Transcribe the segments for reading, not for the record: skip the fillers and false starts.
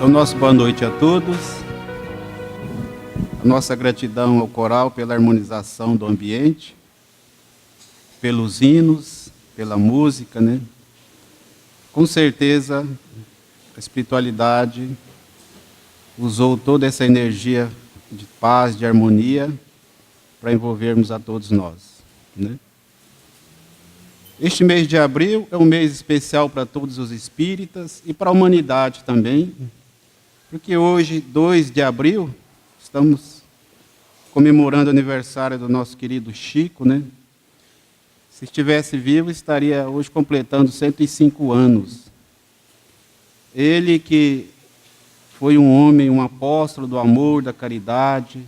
Então, nossa boa noite a todos. A nossa gratidão ao coral pela harmonização do ambiente, pelos hinos, pela música, né? Com certeza, a espiritualidade usou toda essa energia de paz, de harmonia, para envolvermos a todos nós, né? Este mês de abril é um mês especial para todos os espíritas e para a humanidade também, porque hoje, 2 de abril, estamos comemorando o aniversário do nosso querido Chico, né? Se estivesse vivo, estaria hoje completando 105 anos. Ele que foi um homem, um apóstolo do amor, da caridade,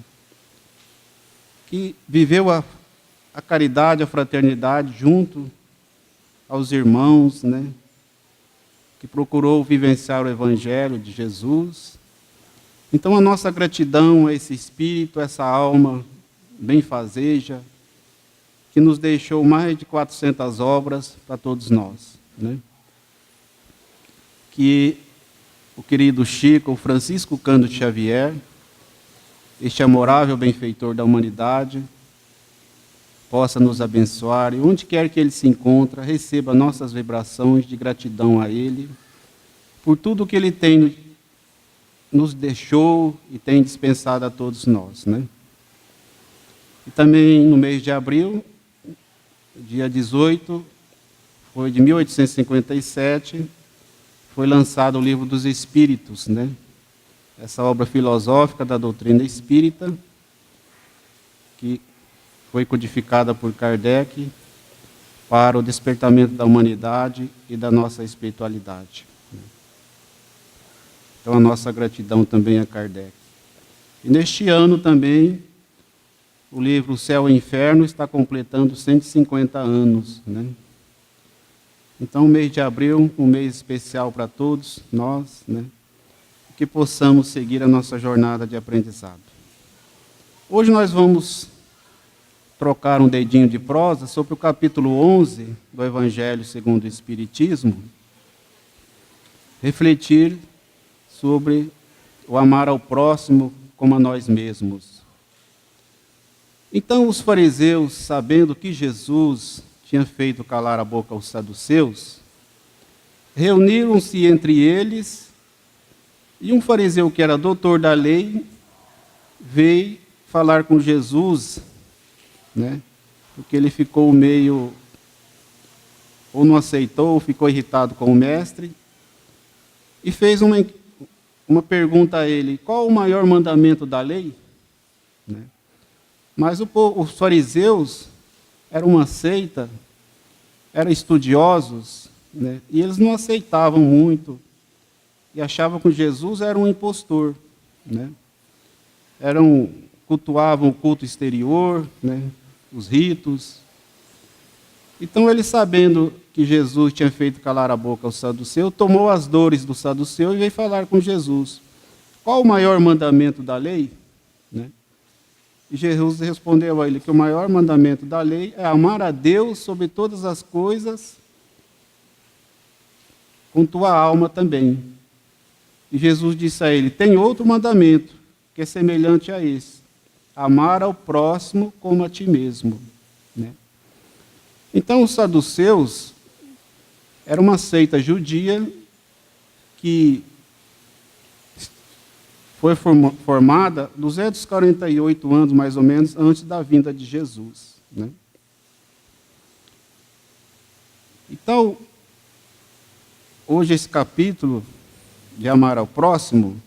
que viveu a caridade, a fraternidade junto aos irmãos, né? Que procurou vivenciar o Evangelho de Jesus. Então, a nossa gratidão a esse espírito, essa alma benfazeja, que nos deixou mais de 400 obras para todos nós, né? Que o querido Chico, o Francisco Cândido Xavier, este amorável benfeitor da humanidade, possa nos abençoar e onde quer que ele se encontre, receba nossas vibrações de gratidão a ele, por tudo que ele tem nos deixou e tem dispensado a todos nós, né? E também no mês de abril, dia 18, foi de 1857, foi lançado o Livro dos Espíritos, né? Essa obra filosófica da doutrina espírita, que foi codificada por Kardec para o despertamento da humanidade e da nossa espiritualidade. Então, a nossa gratidão também a Kardec. E neste ano também, o livro O Céu e o Inferno está completando 150 anos, né? Então, o mês de abril, um mês especial para todos nós, né? Que possamos seguir a nossa jornada de aprendizado. Hoje nós vamos trocar um dedinho de prosa sobre o capítulo 11 do Evangelho segundo o Espiritismo, refletir sobre o amar ao próximo como a nós mesmos. Então, os fariseus, sabendo que Jesus tinha feito calar a boca aos saduceus, reuniram-se entre eles, e um fariseu que era doutor da lei veio falar com Jesus, né? Porque ele ficou meio, ou não aceitou, ou ficou irritado com o mestre, e fez uma pergunta a ele: qual o maior mandamento da lei? Né? Mas os fariseus eram uma seita, eram estudiosos, né? E eles não aceitavam muito, e achavam que Jesus era um impostor, né? Cultuavam o culto exterior, né? Os ritos. Então, ele, sabendo que Jesus tinha feito calar a boca ao saduceu, tomou as dores do saduceu e veio falar com Jesus. Qual o maior mandamento da lei? Né? E Jesus respondeu a ele que o maior mandamento da lei é amar a Deus sobre todas as coisas, com tua alma também. E Jesus disse a ele: tem outro mandamento, que é semelhante a esse: amar ao próximo como a ti mesmo. Né? Então, os saduceus era uma seita judia que foi formada 248 anos, mais ou menos, antes da vinda de Jesus. Né? Então, hoje esse capítulo de amar ao próximo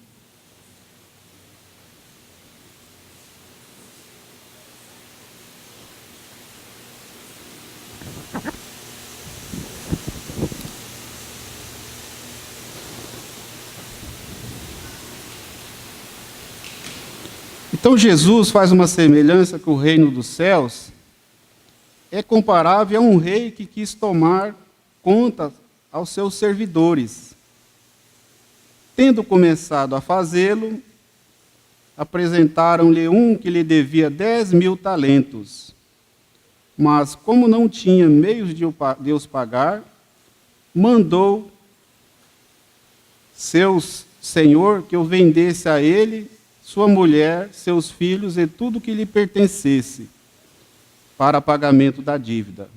Então, Jesus faz uma semelhança que o reino dos céus é comparável a um rei que quis tomar conta aos seus servidores. Tendo começado a fazê-lo, apresentaram-lhe um que lhe devia 10.000 talentos. Mas, como não tinha meios de os pagar, mandou seus senhor que o vendesse a ele, sua mulher, seus filhos e tudo que lhe pertencesse, para pagamento da dívida.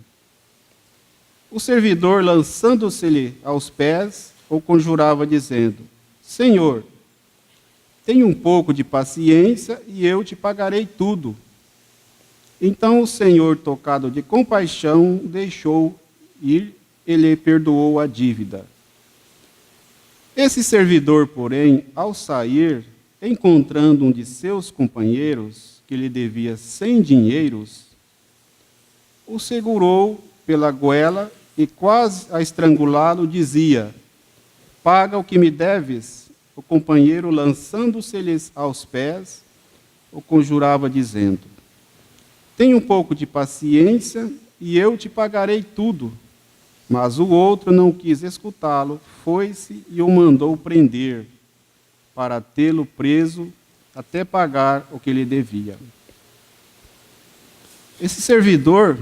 O servidor, lançando-se-lhe aos pés, o conjurava, dizendo: Senhor, tenha um pouco de paciência e eu te pagarei tudo. Então o senhor, tocado de compaixão, deixou ir e lhe perdoou a dívida. Esse servidor, porém, ao sair, encontrando um de seus companheiros, que lhe devia 100 dinheiros, o segurou pela goela e, quase a estrangulá-lo, dizia: Paga o que me deves. O companheiro, lançando-se-lhes aos pés, o conjurava, dizendo: Tenha um pouco de paciência e eu te pagarei tudo. Mas o outro não quis escutá-lo, foi-se e o mandou prender, para tê-lo preso até pagar o que lhe devia. Esse servidor,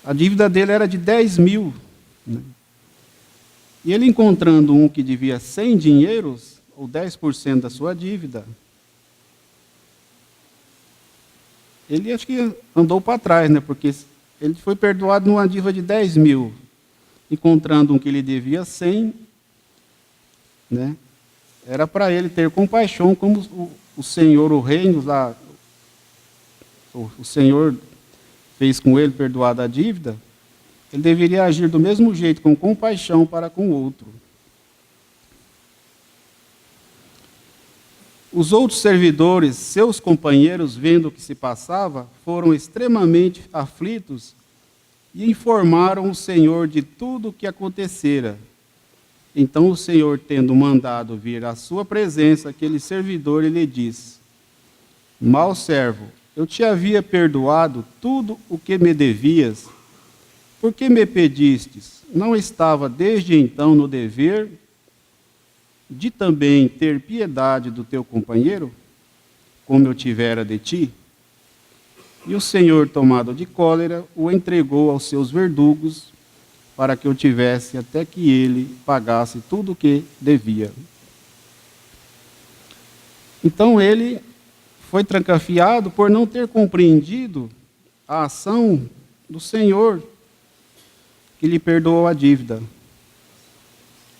a dívida dele era de 10 mil. Né? E ele, encontrando um que devia 100 dinheiros, ou 10% da sua dívida, ele acho que andou para trás, né? Porque ele foi perdoado numa dívida de 10 mil, encontrando um que lhe devia 100, né? Era para ele ter compaixão, como o Senhor, o reino lá, o Senhor fez com ele, perdoada a dívida, ele deveria agir do mesmo jeito, com compaixão para com o outro. Os outros servidores, seus companheiros, vendo o que se passava, foram extremamente aflitos e informaram o Senhor de tudo o que acontecera. Então o Senhor, tendo mandado vir à sua presença aquele servidor, lhe disse: Mau servo, eu te havia perdoado tudo o que me devias. Por que me pedistes? Não estava desde então no dever de também ter piedade do teu companheiro, como eu tivera de ti? E o Senhor, tomado de cólera, o entregou aos seus verdugos, para que o tivesse até que ele pagasse tudo o que devia. Então ele foi trancafiado por não ter compreendido a ação do Senhor, que lhe perdoou a dívida.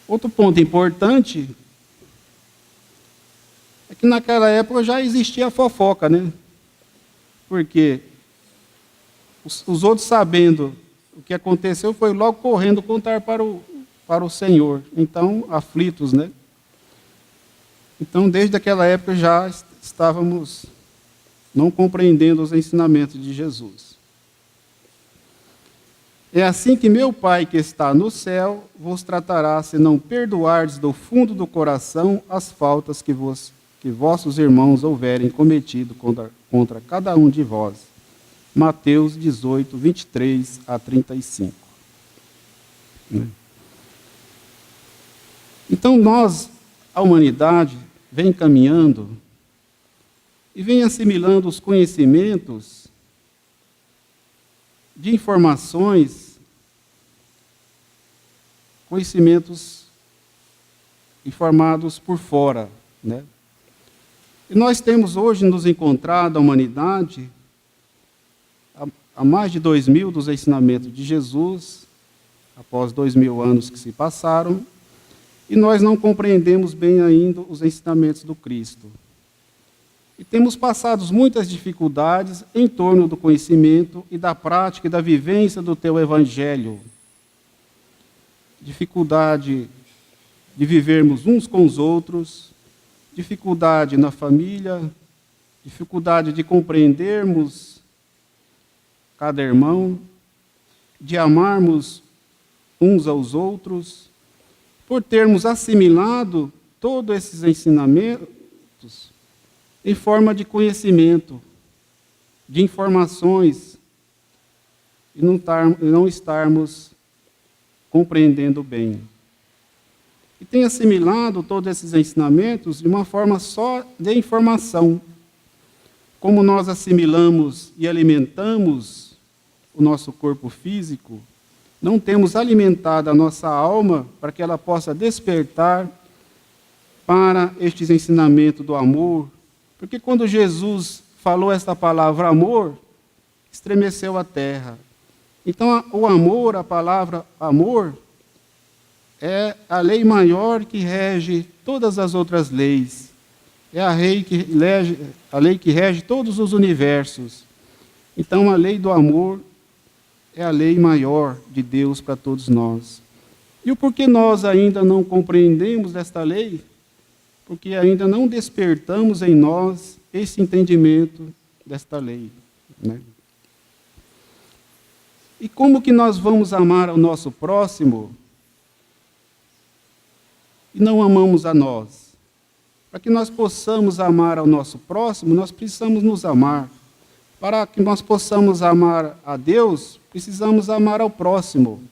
Outro ponto importante é que naquela época já existia a fofoca, né? Porque os outros, sabendo o que aconteceu, foi logo correndo contar para o Senhor. Então, aflitos, né? Então, desde aquela época já estávamos não compreendendo os ensinamentos de Jesus. É assim que meu Pai que está no céu vos tratará, se não perdoardes do fundo do coração as faltas que vossos irmãos houverem cometido contra cada um de vós. Mateus 18, 23 a 35. Então nós, a humanidade, vem caminhando e vem assimilando os conhecimentos de informações, conhecimentos informados por fora, né? E nós temos hoje nos encontrado, a humanidade, há mais de 2000 dos ensinamentos de Jesus, após 2000 anos que se passaram, e nós não compreendemos bem ainda os ensinamentos do Cristo. E temos passado muitas dificuldades em torno do conhecimento e da prática e da vivência do teu Evangelho. Dificuldade de vivermos uns com os outros, dificuldade na família, dificuldade de compreendermos cada irmão, de amarmos uns aos outros, por termos assimilado todos esses ensinamentos em forma de conhecimento, de informações, e não estarmos compreendendo bem. E tem assimilado todos esses ensinamentos de uma forma só de informação. Como nós assimilamos e alimentamos o nosso corpo físico não temos alimentado a nossa alma para que ela possa despertar para estes ensinamentos do amor. Porque quando Jesus falou esta palavra amor, estremeceu a terra. Então, o amor, a palavra amor, é a lei maior que rege todas as outras leis. É a lei que rege todos os universos. Então, a lei do amor é a lei maior de Deus para todos nós. E o porquê nós ainda não compreendemos esta lei? Porque ainda não despertamos em nós esse entendimento desta lei, né? E como que nós vamos amar ao nosso próximo e não amamos a nós? Para que nós possamos amar ao nosso próximo, nós precisamos nos amar. Para que nós possamos amar a Deus, precisamos amar ao próximo,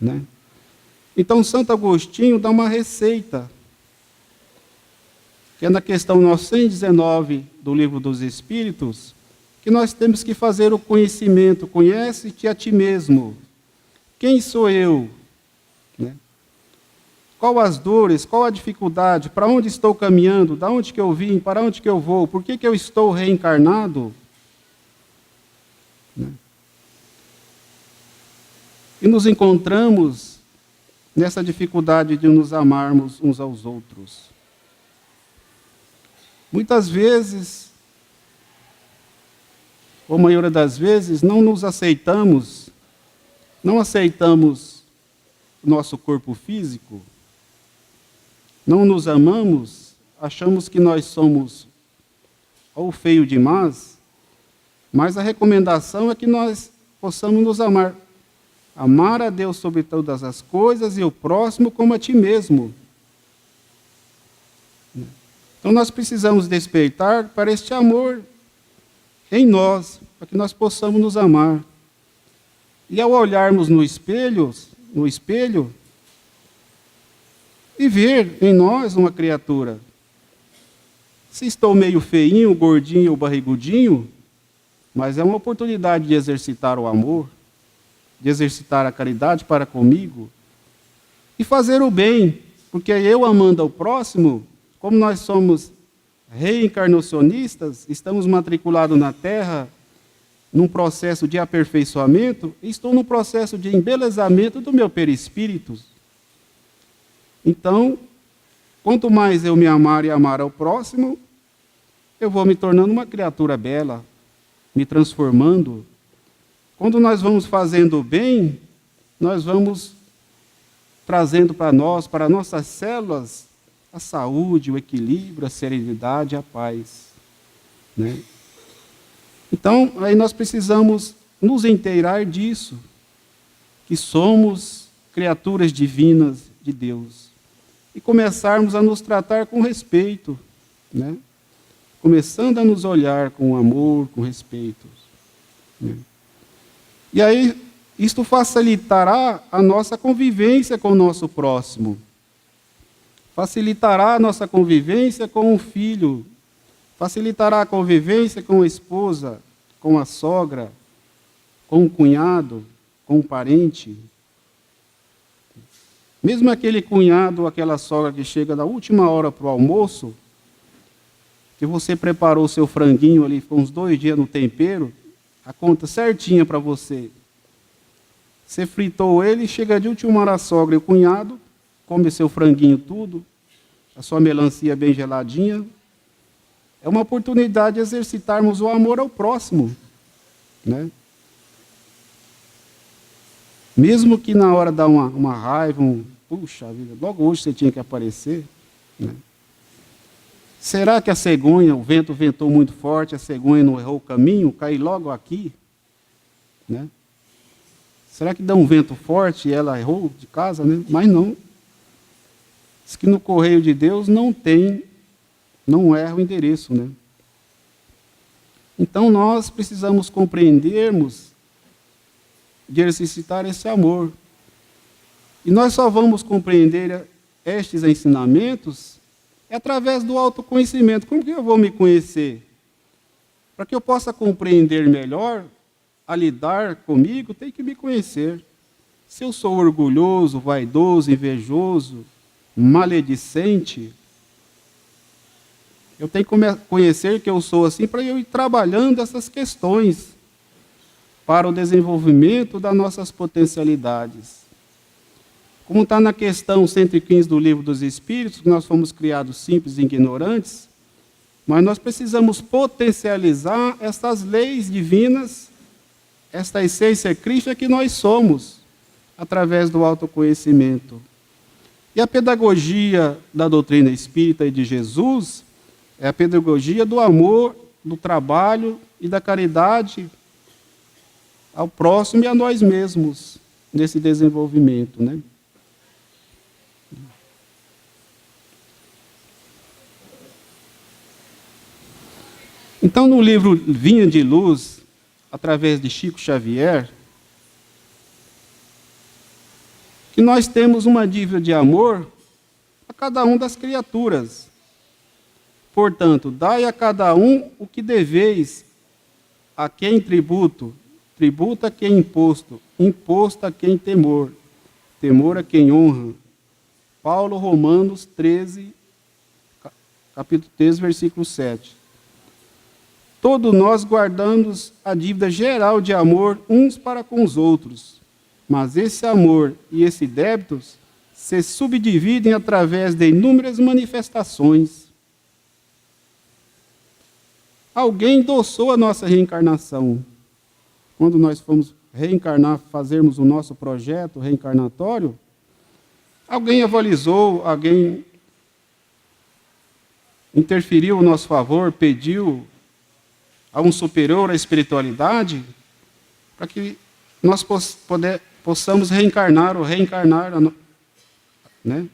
né? Então, Santo Agostinho dá uma receita, que é na questão 919 do Livro dos Espíritos, que nós temos que fazer o conhecimento. Conhece-te a ti mesmo. Quem sou eu? Né? Qual as dores, qual a dificuldade, para onde estou caminhando, da onde que eu vim, para onde que eu vou, por que eu estou reencarnado? Né? E nos encontramos nessa dificuldade de nos amarmos uns aos outros. Muitas vezes, ou a maioria das vezes, não nos aceitamos, não aceitamos o nosso corpo físico, não nos amamos, achamos que nós somos ou feio demais, mas a recomendação é que nós possamos nos amar. Amar a Deus sobre todas as coisas e o próximo como a ti mesmo. Então nós precisamos despertar para este amor em nós, para que nós possamos nos amar. E ao olharmos no espelho, e ver em nós uma criatura. Se estou meio feinho, gordinho ou barrigudinho, mas é uma oportunidade de exercitar o amor, de exercitar a caridade para comigo e fazer o bem, porque eu amando ao próximo, como nós somos reencarnacionistas, estamos matriculados na Terra num processo de aperfeiçoamento, estou no processo de embelezamento do meu perispírito. Então, quanto mais eu me amar e amar ao próximo, eu vou me tornando uma criatura bela, me transformando. Quando nós vamos fazendo o bem, nós vamos trazendo para nós, para nossas células, a saúde, o equilíbrio, a serenidade, a paz, né? Então, aí nós precisamos nos inteirar disso, que somos criaturas divinas de Deus, e começarmos a nos tratar com respeito, né? Começando a nos olhar com amor, com respeito, né? E aí, isto facilitará a nossa convivência com o nosso próximo. Facilitará a nossa convivência com o filho. Facilitará a convivência com a esposa, com a sogra, com o cunhado, com o parente. Mesmo aquele cunhado ou aquela sogra que chega na última hora para o almoço, que você preparou o seu franguinho ali, ficou uns 2 dias no tempero, a conta certinha para você. Você fritou ele, chega de última hora a sogra e o cunhado, come seu franguinho tudo, a sua melancia bem geladinha. É uma oportunidade de exercitarmos o amor ao próximo, né? Mesmo que na hora dá uma raiva, puxa vida, logo hoje você tinha que aparecer, né? Será que a cegonha, o vento ventou muito forte, a cegonha não errou o caminho, caiu logo aqui, né? Será que dá um vento forte e ela errou de casa, né? Mas não. Diz que no correio de Deus não erra o endereço, né? Então nós precisamos compreendermos de exercitar esse amor. E nós só vamos compreender estes ensinamentos através do autoconhecimento. Como que eu vou me conhecer? Para que eu possa compreender melhor, a lidar comigo, tem que me conhecer. Se eu sou orgulhoso, vaidoso, invejoso, maledicente, eu tenho que conhecer que eu sou assim para eu ir trabalhando essas questões para o desenvolvimento das nossas potencialidades. Como está na questão 115 do Livro dos Espíritos, que nós fomos criados simples e ignorantes, mas nós precisamos potencializar essas leis divinas, esta essência crística que nós somos, através do autoconhecimento. E a pedagogia da doutrina espírita e de Jesus é a pedagogia do amor, do trabalho e da caridade ao próximo e a nós mesmos, nesse desenvolvimento, né? Então, no livro Vinha de Luz, através de Chico Xavier, que nós temos uma dívida de amor a cada uma das criaturas. Portanto, dai a cada um o que deveis, a quem tributo, tributo a quem imposto, imposto a quem temor, temor a quem honra. Paulo, Romanos 13, capítulo 13, versículo 7. Todos nós guardamos a dívida geral de amor uns para com os outros, mas esse amor e esse débito se subdividem através de inúmeras manifestações. Alguém endossou a nossa reencarnação. Quando nós fomos reencarnar, fazermos o nosso projeto reencarnatório, alguém avalizou, alguém interferiu a nosso favor, pediu a um superior à espiritualidade, para que nós possamos reencarnar ou reencarnar, né?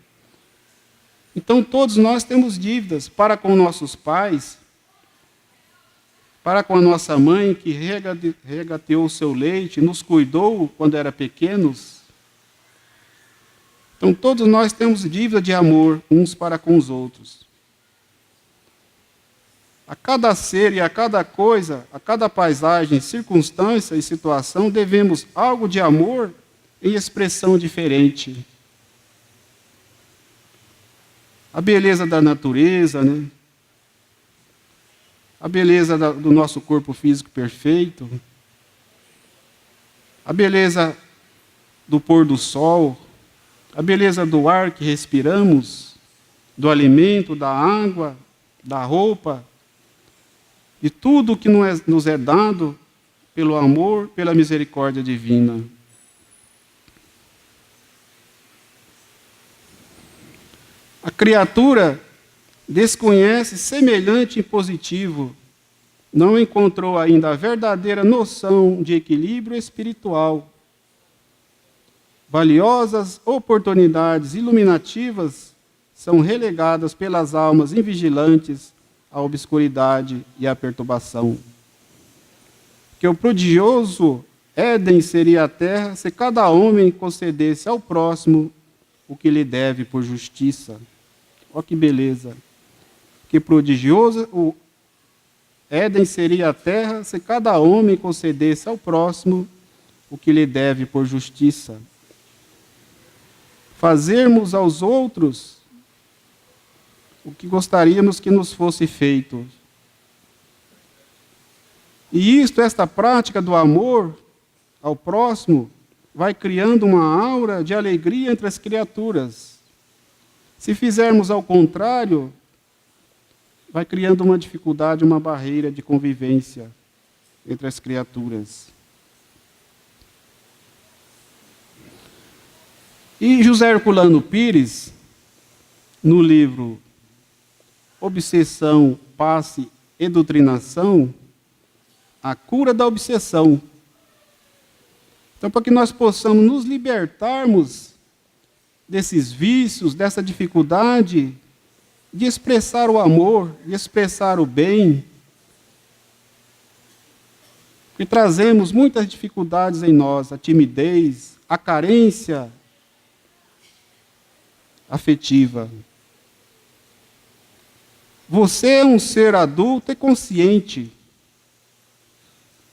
Então, todos nós temos dívidas para com nossos pais, para com a nossa mãe, que regateou o seu leite, nos cuidou quando era pequenos. Então, todos nós temos dívida de amor uns para com os outros. A cada ser e a cada coisa, a cada paisagem, circunstância e situação, devemos algo de amor em expressão diferente. A beleza da natureza, né? A beleza do nosso corpo físico perfeito, a beleza do pôr do sol, a beleza do ar que respiramos, do alimento, da água, da roupa, e tudo que nos é dado pelo amor, pela misericórdia divina. A criatura desconhece semelhante impositivo, não encontrou ainda a verdadeira noção de equilíbrio espiritual. Valiosas oportunidades iluminativas são relegadas pelas almas invigilantes à obscuridade e à perturbação. Que o prodigioso Éden seria a terra se cada homem concedesse ao próximo o que lhe deve por justiça. Olha que beleza. Que prodigioso o Éden seria a terra se cada homem concedesse ao próximo o que lhe deve por justiça. Fazermos aos outros o que gostaríamos que nos fosse feito. E esta prática do amor ao próximo, vai criando uma aura de alegria entre as criaturas. Se fizermos ao contrário, vai criando uma dificuldade, uma barreira de convivência entre as criaturas. E José Herculano Pires, no livro Obsessão, Passe e Doutrinação, a cura da obsessão. Então, para que nós possamos nos libertarmos desses vícios, dessa dificuldade de expressar o amor, de expressar o bem, porque trazemos muitas dificuldades em nós, a timidez, a carência afetiva. Você é um ser adulto e consciente,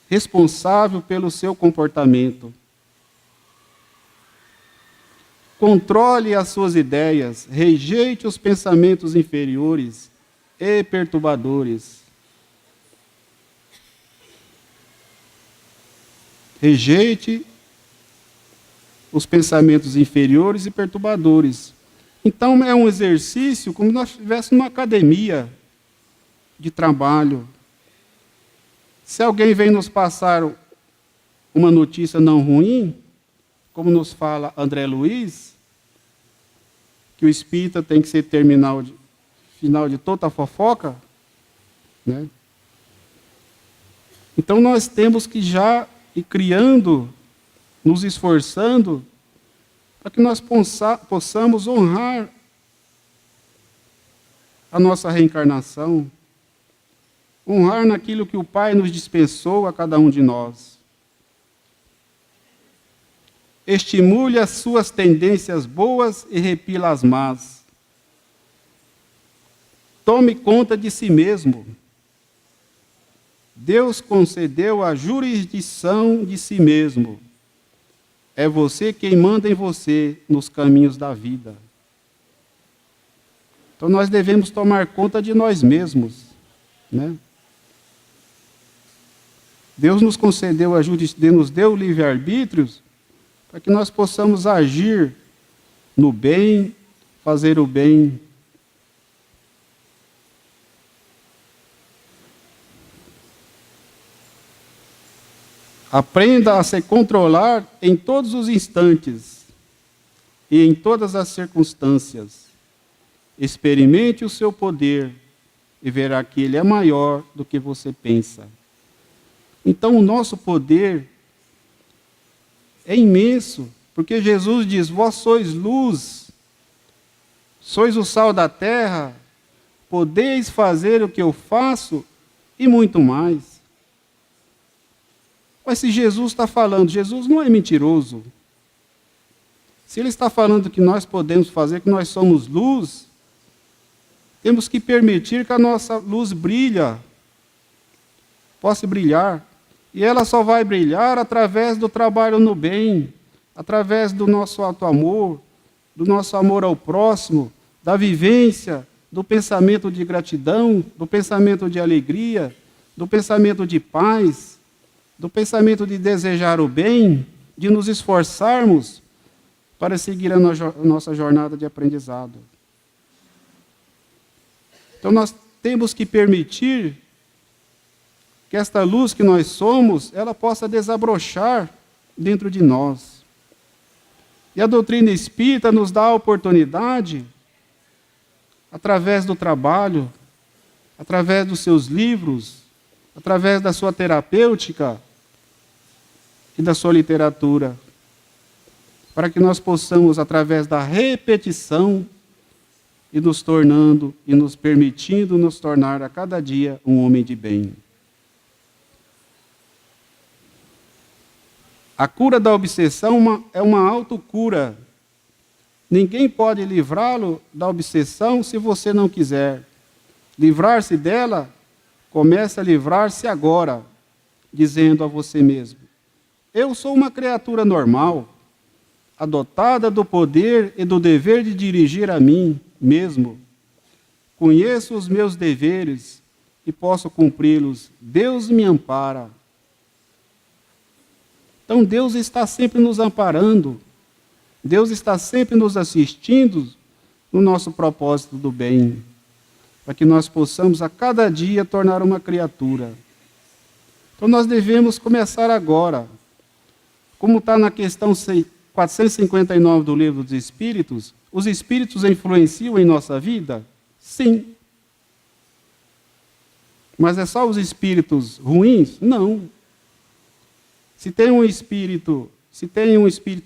responsável pelo seu comportamento. Controle as suas ideias, rejeite os pensamentos inferiores e perturbadores. Rejeite os pensamentos inferiores e perturbadores. Então é um exercício como se nós estivéssemos numa academia de trabalho. Se alguém vem nos passar uma notícia não ruim, como nos fala André Luiz, que o espírita tem que ser final de toda a fofoca, né? Então nós temos que já ir criando, nos esforçando, para que nós possamos honrar a nossa reencarnação, honrar naquilo que o Pai nos dispensou a cada um de nós. Estimule as suas tendências boas e repila as más. Tome conta de si mesmo. Deus concedeu a jurisdição de si mesmo. É você quem manda em você nos caminhos da vida. Então nós devemos tomar conta de nós mesmos, né? Deus nos concedeu a jurisdição, nos deu o livre-arbítrio para que nós possamos agir no bem, fazer o bem. Aprenda a se controlar em todos os instantes e em todas as circunstâncias. Experimente o seu poder e verá que ele é maior do que você pensa. Então o nosso poder é imenso, porque Jesus diz: vós sois luz, sois o sal da terra, podeis fazer o que eu faço e muito mais. Mas se Jesus está falando, Jesus não é mentiroso. Se ele está falando que nós podemos fazer, que nós somos luz, temos que permitir que a nossa luz possa brilhar. E ela só vai brilhar através do trabalho no bem, através do nosso alto amor, do nosso amor ao próximo, da vivência, do pensamento de gratidão, do pensamento de alegria, do pensamento de paz, do pensamento de desejar o bem, de nos esforçarmos para seguir a nossa jornada de aprendizado. Então nós temos que permitir que esta luz que nós somos, ela possa desabrochar dentro de nós. E a doutrina espírita nos dá a oportunidade, através do trabalho, através dos seus livros, através da sua terapêutica e da sua literatura, para que nós possamos, através da repetição, ir nos tornando e nos permitindo nos tornar a cada dia um homem de bem. A cura da obsessão é uma autocura. Ninguém pode livrá-lo da obsessão se você não quiser. Livrar-se dela, comece a livrar-se agora, dizendo a você mesmo: eu sou uma criatura normal, adotada do poder e do dever de dirigir a mim mesmo. Conheço os meus deveres e posso cumpri-los. Deus me ampara. Então Deus está sempre nos amparando, Deus está sempre nos assistindo no nosso propósito do bem, para que nós possamos a cada dia tornar uma criatura. Então nós devemos começar agora. Como está na questão 459 do Livro dos Espíritos, os espíritos influenciam em nossa vida? Sim. Mas é só os espíritos ruins? Não. Se tem um espírito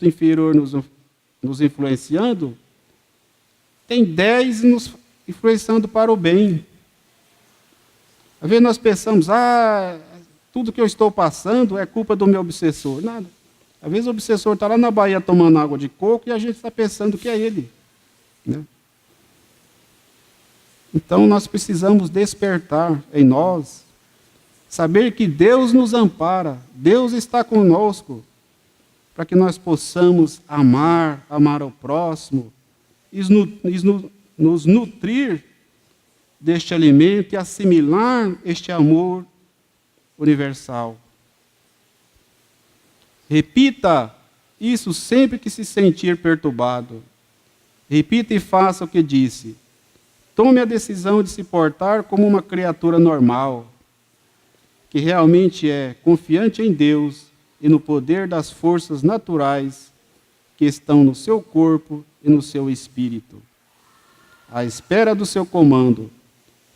inferior nos influenciando, tem 10 nos influenciando para o bem. Às vezes nós pensamos: tudo que eu estou passando é culpa do meu obsessor. Nada. Às vezes o obsessor está lá na Bahia tomando água de coco e a gente está pensando que é ele, né? Então nós precisamos despertar em nós, saber que Deus nos ampara, Deus está conosco. para que nós possamos amar ao próximo, e nos nutrir deste alimento e assimilar este amor universal. Repita isso sempre que se sentir perturbado. Repita e faça o que disse. Tome a decisão de se portar como uma criatura normal, que realmente é confiante em Deus e no poder das forças naturais que estão no seu corpo e no seu espírito. À espera do seu comando,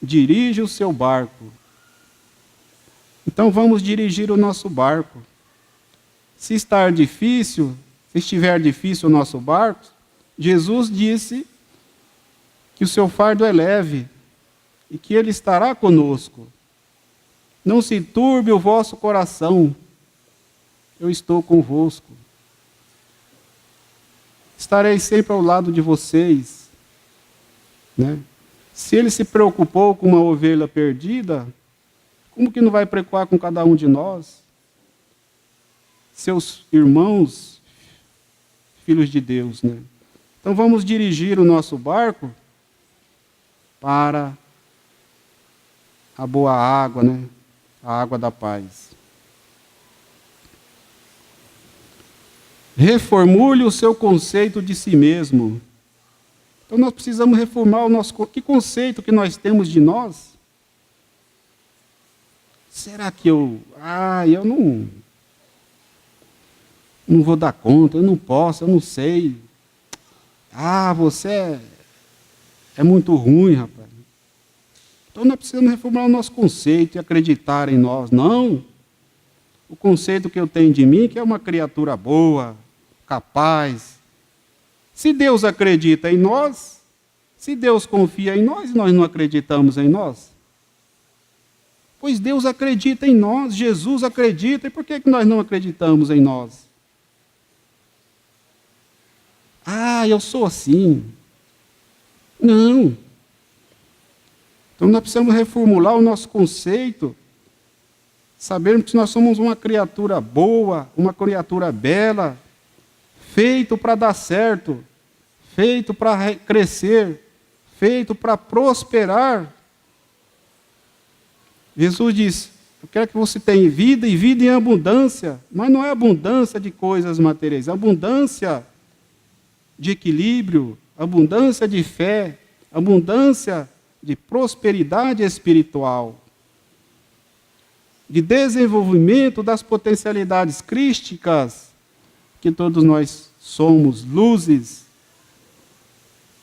dirige o seu barco. Então vamos dirigir o nosso barco. Se estiver difícil o nosso barco, Jesus disse que o seu fardo é leve e que Ele estará conosco. Não se turbe o vosso coração, eu estou convosco. Estarei sempre ao lado de vocês. Né? Se Ele se preocupou com uma ovelha perdida, como que não vai preocupar com cada um de nós? Seus irmãos, filhos de Deus, né? Então vamos dirigir o nosso barco para a boa água, né? A água da paz. Reformule o seu conceito de si mesmo. Então nós precisamos reformar o nosso... Que conceito que nós temos de nós? Será que eu não vou dar conta, eu não posso, eu não sei. Você é muito ruim, rapaz. Então nós precisamos reformular o nosso conceito e acreditar em nós. Não. O conceito que eu tenho de mim, que é uma criatura boa, capaz. Se Deus acredita em nós, se Deus confia em nós e nós não acreditamos em nós, pois Deus acredita em nós, Jesus acredita, e por que nós não acreditamos em nós? Eu sou assim. Não. Então nós precisamos reformular o nosso conceito, sabermos que nós somos uma criatura boa, uma criatura bela, feito para dar certo, feito para crescer, feito para prosperar. Jesus diz: eu quero que você tenha vida e vida em abundância, mas não é abundância de coisas materiais, é abundância de equilíbrio, abundância de fé, abundância de prosperidade espiritual, de desenvolvimento das potencialidades crísticas, que todos nós somos luzes.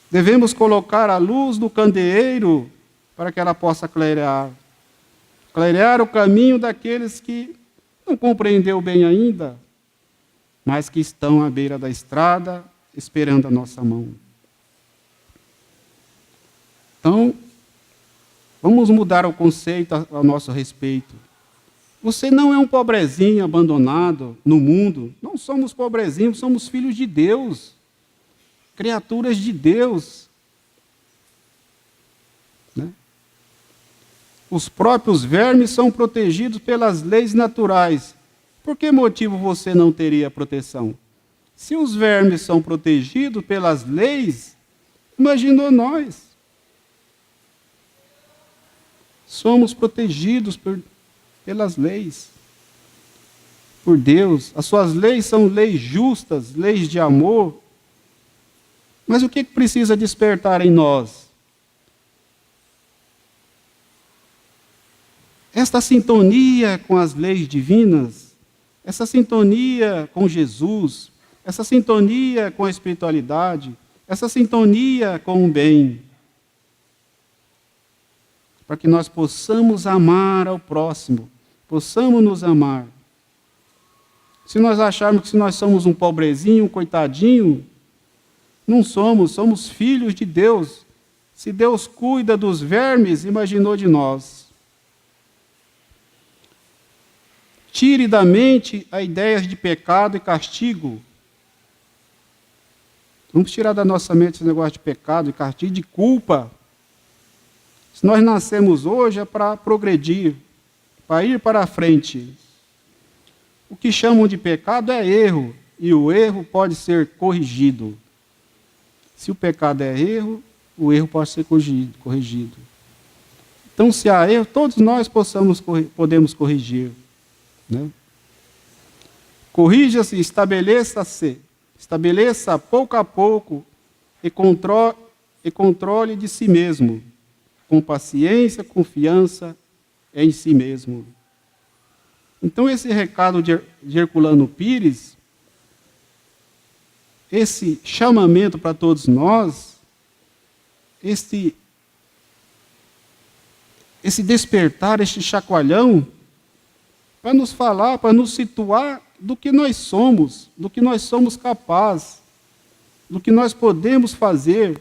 Devemos colocar a luz no candeeiro para que ela possa clarear o caminho daqueles que não compreendeu bem ainda, mas que estão à beira da estrada, esperando a nossa mão. Então, vamos mudar o conceito ao nosso respeito. Você não é um pobrezinho abandonado no mundo. Não somos pobrezinhos, somos filhos de Deus, criaturas de Deus. Né? Os próprios vermes são protegidos pelas leis naturais. Por que motivo você não teria proteção? Se os vermes são protegidos pelas leis, imaginou nós. Somos protegidos pelas leis, por Deus. As suas leis são leis justas, leis de amor. Mas o que precisa despertar em nós? Esta sintonia com as leis divinas, essa sintonia com Jesus, essa sintonia com a espiritualidade, essa sintonia com o bem, para que nós possamos amar ao próximo, possamos nos amar. Se nós acharmos que nós somos um pobrezinho, um coitadinho, não somos, somos filhos de Deus. Se Deus cuida dos vermes, imaginou de nós. Tire da mente a ideia de pecado e castigo. Vamos tirar da nossa mente esse negócio de pecado e castigo, de culpa. Se nós nascemos hoje é para progredir, para ir para a frente. O que chamam de pecado é erro, e o erro pode ser corrigido. Se o pecado é erro, o erro pode ser corrigido. Então, se há erro, todos nós podemos corrigir. Né? Corrija-se, estabeleça pouco a pouco e controle de si mesmo, com paciência, confiança em si mesmo. Então, esse recado de Herculano Pires, esse chamamento para todos nós, esse despertar, este chacoalhão, para nos falar, para nos situar do que nós somos capazes, do que nós podemos fazer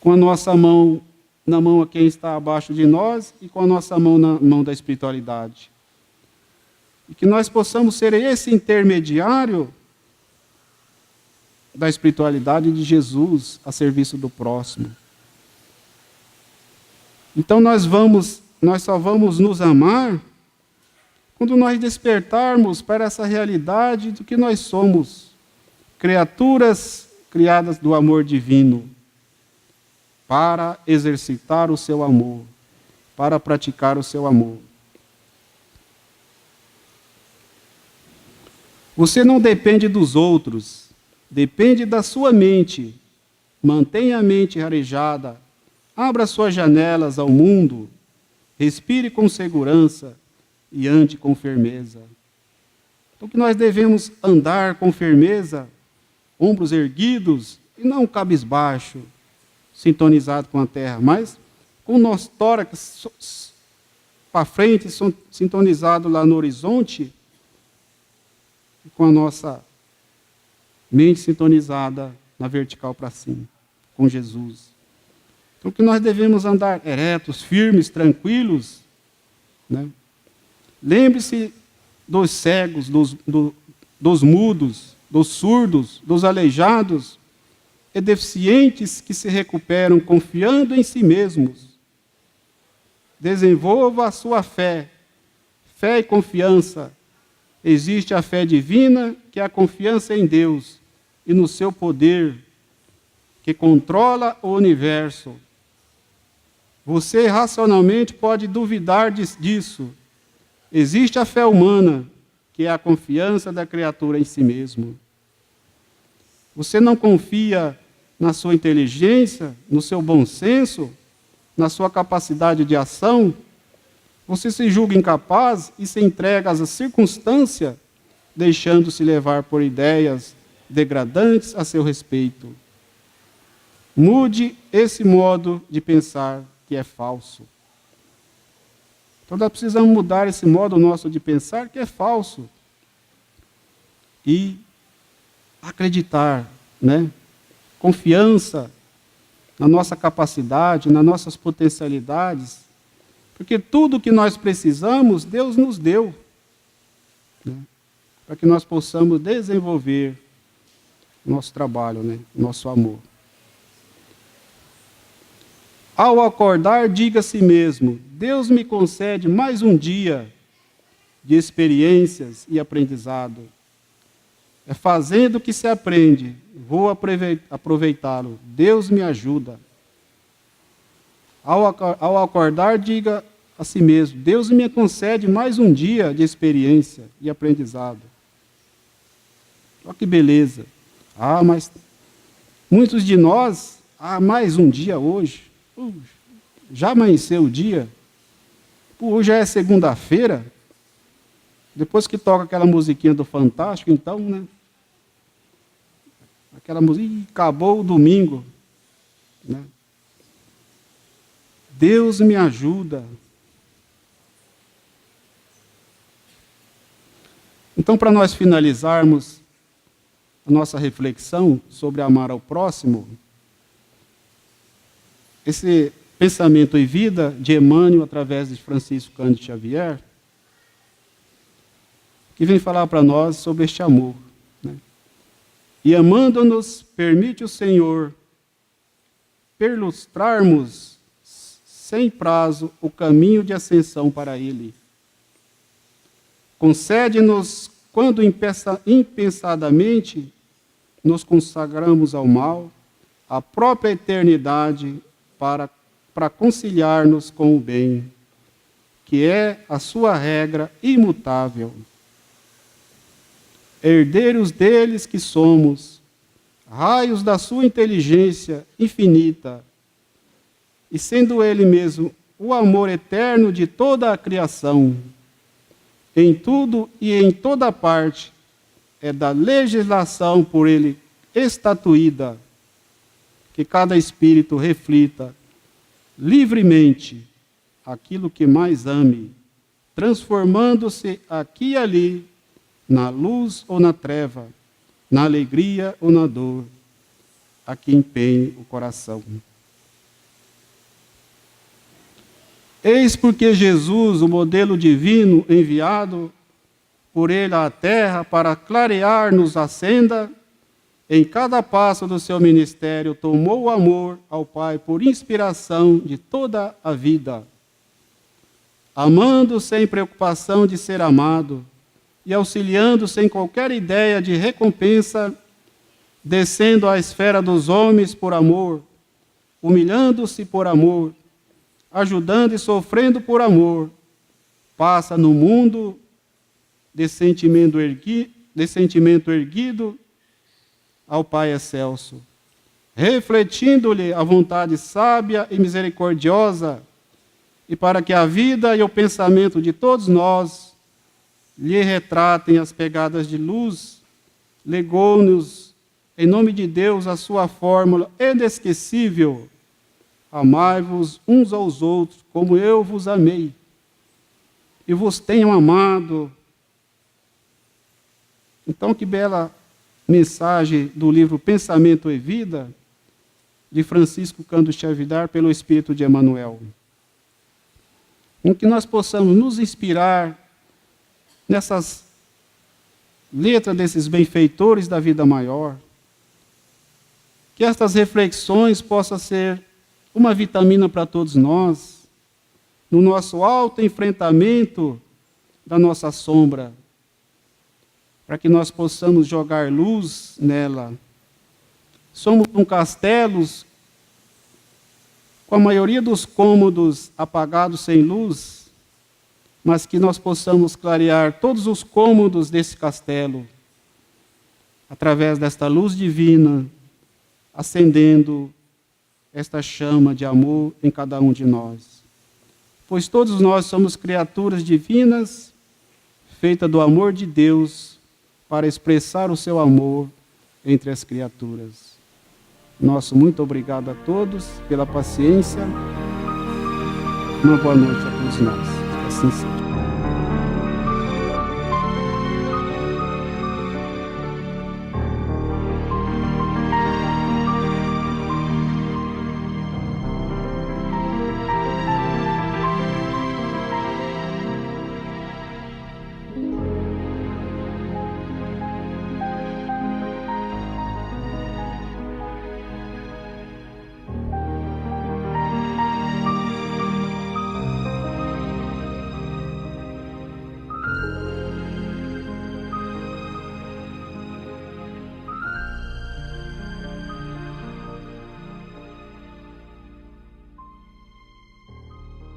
com a nossa mão na mão a quem está abaixo de nós e com a nossa mão na mão da espiritualidade. E que nós possamos ser esse intermediário da espiritualidade de Jesus a serviço do próximo. Então nós só vamos nos amar quando nós despertarmos para essa realidade do que nós somos, criaturas criadas do amor divino, para exercitar o seu amor, para praticar o seu amor. Você não depende dos outros, depende da sua mente. Mantenha a mente arejada, abra suas janelas ao mundo, respire com segurança e ande com firmeza. Então que nós devemos andar com firmeza, ombros erguidos e não cabisbaixo, sintonizado com a terra, mas com o nosso tórax para frente, sintonizado lá no horizonte, e com a nossa mente sintonizada na vertical para cima, com Jesus. Então que nós devemos andar eretos, firmes, tranquilos, né? Lembre-se dos cegos, dos mudos, dos surdos, dos aleijados e deficientes que se recuperam confiando em si mesmos. Desenvolva a sua fé e confiança. Existe a fé divina, que é a confiança em Deus e no seu poder, que controla o universo. Você racionalmente pode duvidar disso. Existe a fé humana, que é a confiança da criatura em si mesmo. Você não confia na sua inteligência, no seu bom senso, na sua capacidade de ação, você se julga incapaz e se entrega às circunstâncias, deixando-se levar por ideias degradantes a seu respeito. Mude esse modo de pensar que é falso. Então nós precisamos mudar esse modo nosso de pensar que é falso. E acreditar, né? Confiança na nossa capacidade, nas nossas potencialidades, porque tudo que nós precisamos, Deus nos deu, né? Para que nós possamos desenvolver o nosso trabalho, né? O nosso amor. Ao acordar, diga a si mesmo: Deus me concede mais um dia de experiências e aprendizado. É fazendo que se aprende, vou aproveitá-lo. Deus me ajuda. Ao acordar, diga a si mesmo: Deus me concede mais um dia de experiência e aprendizado. Olha que beleza. Mas muitos de nós, mais um dia hoje. Já amanheceu o dia? Hoje já é segunda-feira. Depois que toca aquela musiquinha do Fantástico, então, né? Aquela música, acabou o domingo. Né? Deus me ajuda. Então, para nós finalizarmos a nossa reflexão sobre amar ao próximo, esse pensamento e vida de Emmanuel, através de Francisco Cândido Xavier, que vem falar para nós sobre este amor. Né? E amando-nos, permite o Senhor perlustrarmos sem prazo o caminho de ascensão para Ele. Concede-nos, quando impensadamente nos consagramos ao mal, a própria eternidade para conciliar-nos com o bem, que é a sua regra imutável. Herdeiros deles que somos, raios da sua inteligência infinita, e sendo ele mesmo o amor eterno de toda a criação, em tudo e em toda parte, é da legislação por ele estatuída, que cada espírito reflita livremente aquilo que mais ame, transformando-se aqui e ali, na luz ou na treva, na alegria ou na dor, a que empenhe o coração. Eis porque Jesus, o modelo divino enviado por ele à terra para clarear-nos a senda, em cada passo do seu ministério tomou o amor ao Pai por inspiração de toda a vida, amando sem preocupação de ser amado e auxiliando sem qualquer ideia de recompensa, descendo à esfera dos homens por amor, humilhando-se por amor, ajudando e sofrendo por amor, passa no mundo de sentimento erguido ao Pai excelso, refletindo-lhe a vontade sábia e misericordiosa, e para que a vida e o pensamento de todos nós lhe retratem as pegadas de luz, legou-nos, em nome de Deus, a sua fórmula inesquecível: amai-vos uns aos outros, como eu vos amei, e vos tenho amado. Então, que bela mensagem do livro Pensamento e Vida, de Francisco Cândido Xavier, pelo Espírito de Emmanuel. Em que nós possamos nos inspirar nessas letras desses benfeitores da vida maior, que estas reflexões possam ser uma vitamina para todos nós, no nosso alto enfrentamento da nossa sombra, para que nós possamos jogar luz nela. Somos um castelo com a maioria dos cômodos apagados sem luz, mas que nós possamos clarear todos os cômodos desse castelo, através desta luz divina, acendendo esta chama de amor em cada um de nós. Pois todos nós somos criaturas divinas, feitas do amor de Deus, para expressar o seu amor entre as criaturas. Nosso muito obrigado a todos pela paciência. Uma boa noite a todos nós. Que assim seja.